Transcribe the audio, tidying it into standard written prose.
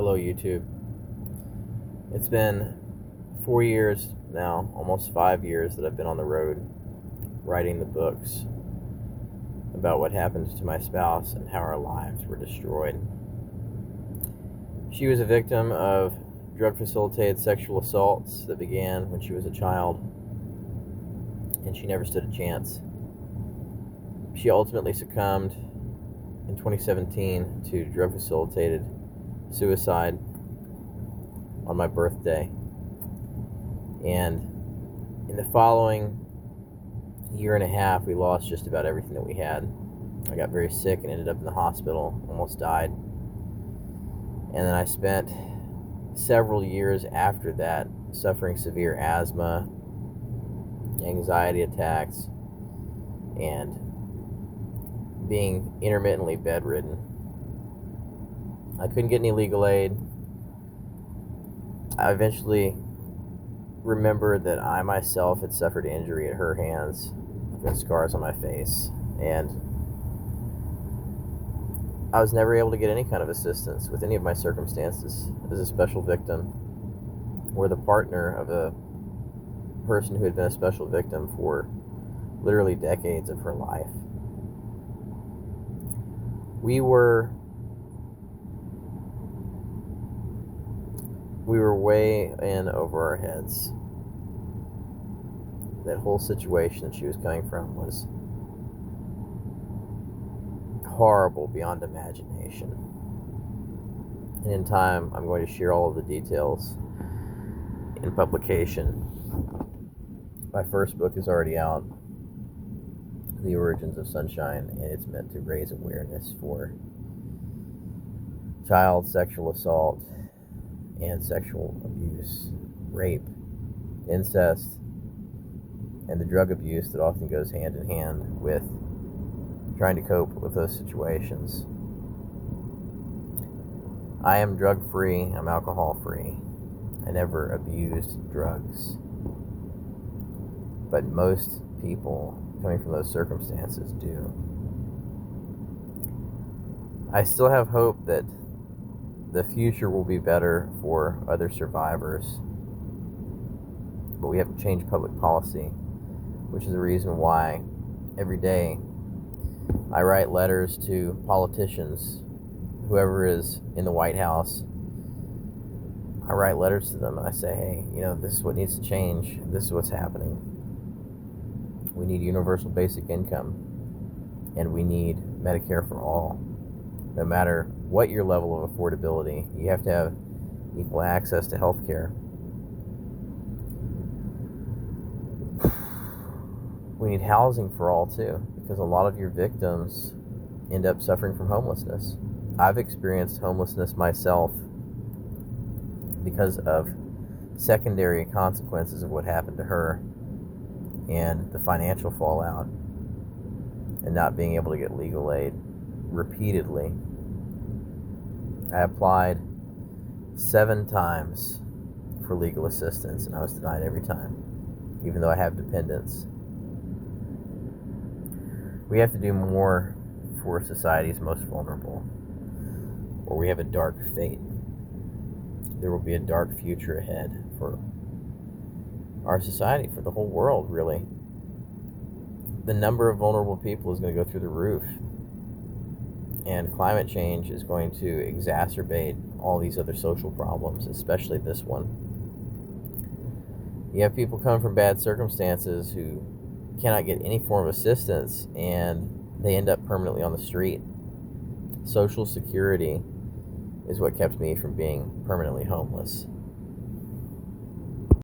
Hello, YouTube. It's been 4 years now, almost 5 years, that I've been on the road writing the books about what happened to my spouse and how our lives were destroyed. She was a victim of drug-facilitated sexual assaults that began when she was a child, and she never stood a chance. She ultimately succumbed in 2017 to drug-facilitated suicide on my birthday. And in the following year and a half, we lost just about everything that we had. I got very sick and ended up in the hospital, almost died. And then I spent several years after that suffering severe asthma, anxiety attacks, and being intermittently bedridden. I couldn't get any legal aid. I eventually remembered that I myself had suffered injury at her hands, with scars on my face, and I was never able to get any kind of assistance with any of my circumstances as a special victim or the partner of a person who had been a special victim for literally decades of her life. We were way in over our heads. That whole situation that she was coming from was horrible beyond imagination. And in time, I'm going to share all of the details in publication. My first book is already out, The Origins of Sunshine, and it's meant to raise awareness for child sexual assault and sexual abuse, rape, incest, and the drug abuse that often goes hand in hand with trying to cope with those situations. I am drug-free, I'm alcohol-free. I never abused drugs. But most people coming from those circumstances do. I still have hope that the future will be better for other survivors, but we have to change public policy, which is the reason why every day I write letters to politicians, whoever is in the White House. I write letters to them and I say, hey, this is what needs to change. This is what's happening. We need universal basic income, and we need Medicare for all. No matter what your level of affordability, you have to have equal access to health care. We need housing for all too, because a lot of your victims end up suffering from homelessness. I've experienced homelessness myself because of secondary consequences of what happened to her and the financial fallout and not being able to get legal aid repeatedly. I applied 7 times for legal assistance and I was denied every time, even though I have dependents. We have to do more for society's most vulnerable, or we have a dark fate. There will be a dark future ahead for our society, for the whole world, really. The number of vulnerable people is going to go through the roof, and climate change is going to exacerbate all these other social problems, especially this one. You have people coming from bad circumstances who cannot get any form of assistance, and they end up permanently on the street. Social Security is what kept me from being permanently homeless.